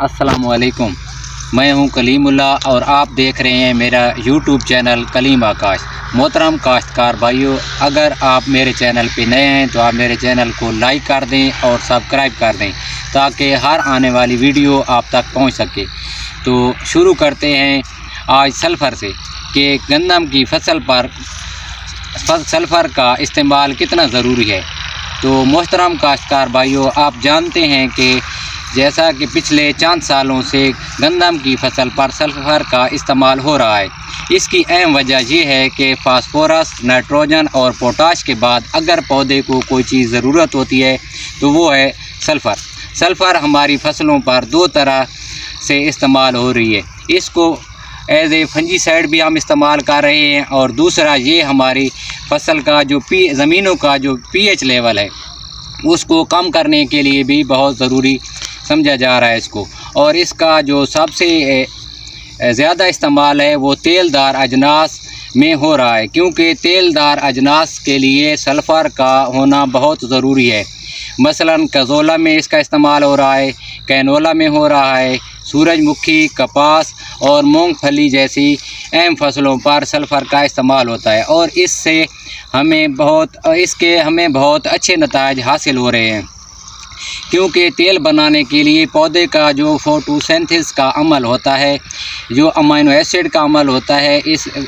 अस्सलामुअलैकुम। मैं हूं कलीमुल्लाह और आप देख रहे हैं मेरा यूट्यूब चैनल कलीम आकाश। मोहतरम काश्तकार भाइयों, अगर आप मेरे चैनल पे नए हैं तो आप मेरे चैनल को लाइक कर दें और सब्सक्राइब कर दें ताकि हर आने वाली वीडियो आप तक पहुंच सके। तो शुरू करते हैं आज सल्फ़र से कि गंदम की फसल पर सल्फ़र का इस्तेमाल कितना ज़रूरी है। तो मोहतरम काश्तकार भाइयों, आप जानते हैं कि जैसा कि पिछले चंद सालों से गंदम की फसल पर सल्फ़र का इस्तेमाल हो रहा है। इसकी अहम वजह यह है कि फास्फोरस, नाइट्रोजन और पोटाश के बाद अगर पौधे को कोई चीज़ ज़रूरत होती है तो वो है सल्फ़र। सल्फ़र हमारी फसलों पर दो तरह से इस्तेमाल हो रही है। इसको एज ए फंजीसाइड भी हम इस्तेमाल कर रहे हैं और दूसरा ये हमारी फसल का जो ज़मीनों का जो pH लेवल है उसको कम करने के लिए भी बहुत ज़रूरी समझा जा रहा है इसको। और इसका जो सबसे ज़्यादा इस्तेमाल है वो तेलदार अजनास में हो रहा है, क्योंकि तेलदार अजनास के लिए सल्फ़र का होना बहुत ज़रूरी है। मसलन कज़ोला में इसका इस्तेमाल हो रहा है, कैनोला में हो रहा है, सूरजमुखी, कपास और मूंगफली जैसी अहम फसलों पर सल्फ़र का इस्तेमाल होता है और इससे हमें बहुत अच्छे नताइज हासिल हो रहे हैं। क्योंकि तेल बनाने के लिए पौधे का जो फोटोसिंथेसिस का अमल होता है, जो अमीनो एसिड का अमल होता है,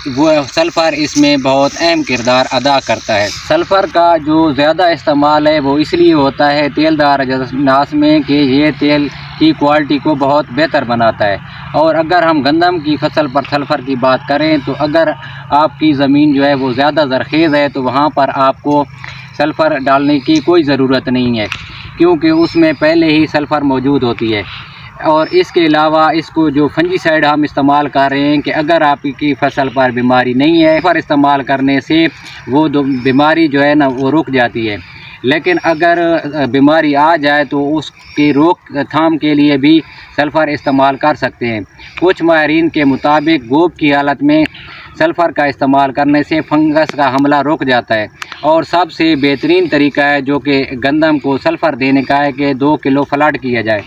वो सल्फ़र इसमें बहुत अहम किरदार अदा करता है। सल्फ़र का जो ज़्यादा इस्तेमाल है वो इसलिए होता है तेलदार अजनास में कि ये तेल की क्वालिटी को बहुत बेहतर बनाता है। और अगर हम गंदम की फसल पर सल्फ़र की बात करें तो अगर आपकी ज़मीन जो है वो ज़्यादा ज़रख़ेज़ है तो वहाँ पर आपको सल्फ़र डालने की कोई ज़रूरत नहीं है, क्योंकि उसमें पहले ही सल्फ़र मौजूद होती है। और इसके अलावा इसको जो फंजीसाइड हम इस्तेमाल कर रहे हैं कि अगर आपकी फसल पर बीमारी नहीं है, सल्फ़र इस्तेमाल करने से वो बीमारी जो है ना वो रुक जाती है। लेकिन अगर बीमारी आ जाए तो उसकी रोकथाम के लिए भी सल्फ़र इस्तेमाल कर सकते हैं। कुछ माहिरीन के मुताबिक गोब की हालत में सल्फ़र का इस्तेमाल करने से फंगस का हमला रुक जाता है। और सबसे बेहतरीन तरीका है जो कि गंदम को सल्फ़र देने का है कि 2 किलो फ्लड किया जाए।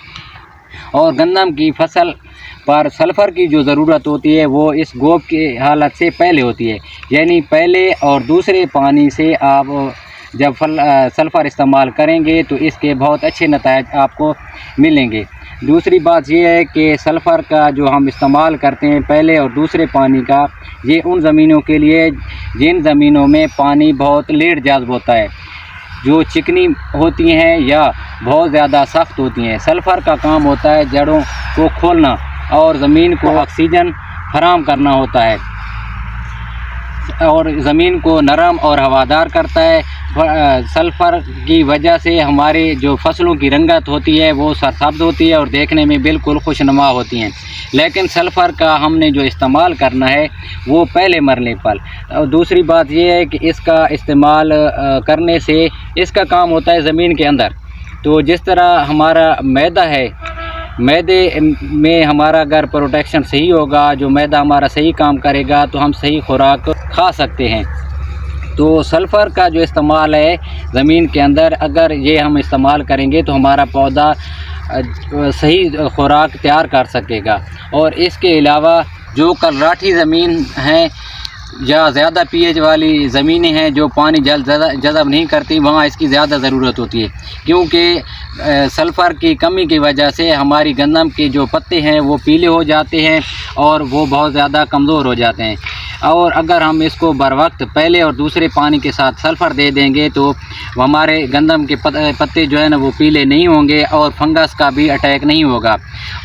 और गंदम की फसल पर सल्फ़र की जो ज़रूरत होती है वो इस गोब की हालत से पहले होती है, यानी पहले और दूसरे पानी से आप जब सल्फ़र इस्तेमाल करेंगे तो इसके बहुत अच्छे नताइज आपको मिलेंगे। दूसरी बात यह है कि सल्फ़र का जो हम इस्तेमाल करते हैं पहले और दूसरे पानी का, ये उन ज़मीनों के लिए जिन ज़मीनों में पानी बहुत लेट जज़्ब होता है, जो चिकनी होती हैं या बहुत ज़्यादा सख्त होती हैं। सल्फ़र का काम होता है जड़ों को खोलना और ज़मीन को ऑक्सीजन फराहम करना होता है और ज़मीन को नरम और हवादार करता है। सल्फ़र की वजह से हमारे जो फसलों की रंगत होती है वो सरसब्ज़ होती है और देखने में बिल्कुल खुशनुमा होती हैं। लेकिन सल्फ़र का हमने जो इस्तेमाल करना है वो पहले मरने पर। और दूसरी बात ये है कि इसका इस्तेमाल करने से इसका काम होता है ज़मीन के अंदर। तो जिस तरह हमारा मैदा है, मैदे में हमारा अगर प्रोटेक्शन सही होगा, जो मैदा हमारा सही काम करेगा तो हम सही खुराक खा सकते हैं। तो सल्फ़र का जो इस्तेमाल है ज़मीन के अंदर, अगर ये हम इस्तेमाल करेंगे तो हमारा पौधा सही खुराक तैयार कर सकेगा। और इसके अलावा जो कलराठी ज़मीन हैं या ज़्यादा pH वाली ज़मीनें हैं जो पानी जज़ब नहीं करती, वहाँ इसकी ज़्यादा ज़रूरत होती है, क्योंकि सल्फ़र की कमी की वजह से हमारी गंदम के जो पत्ते हैं वो पीले हो जाते हैं और वो बहुत ज़्यादा कमज़ोर हो जाते हैं। और अगर हम इसको बर वक्त पहले और दूसरे पानी के साथ सल्फ़र दे देंगे तो हमारे गंदम के पत्ते जो है ना वो पीले नहीं होंगे और फंगस का भी अटैक नहीं होगा।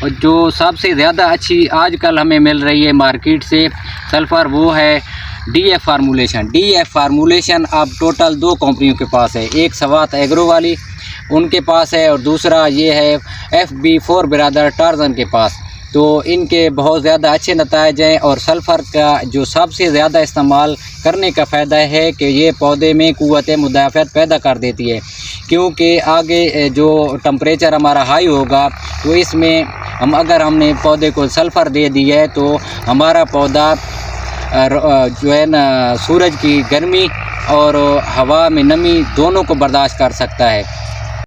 और जो सबसे ज़्यादा अच्छी आजकल हमें मिल रही है मार्केट से सल्फ़र वो है DF फार्मूलेशन। DF फार्मूलेशन अब टोटल 2 कंपनियों के पास है, एक सवात एग्रो वाली उनके पास है और दूसरा ये है FB4 बिरादर टार्जन के पास। तो इनके बहुत ज़्यादा अच्छे नताइज हैं। और सल्फ़र का जो सबसे ज़्यादा इस्तेमाल करने का फ़ायदा है कि ये पौधे में क़ुव्वत मुदाफ़अत पैदा कर देती है, क्योंकि आगे जो टेम्परेचर हमारा हाई होगा तो इसमें अगर हमने पौधे को सल्फ़र दे दिया है तो हमारा पौधा जो है ना सूरज की गर्मी और हवा में नमी दोनों को बर्दाश्त कर सकता है।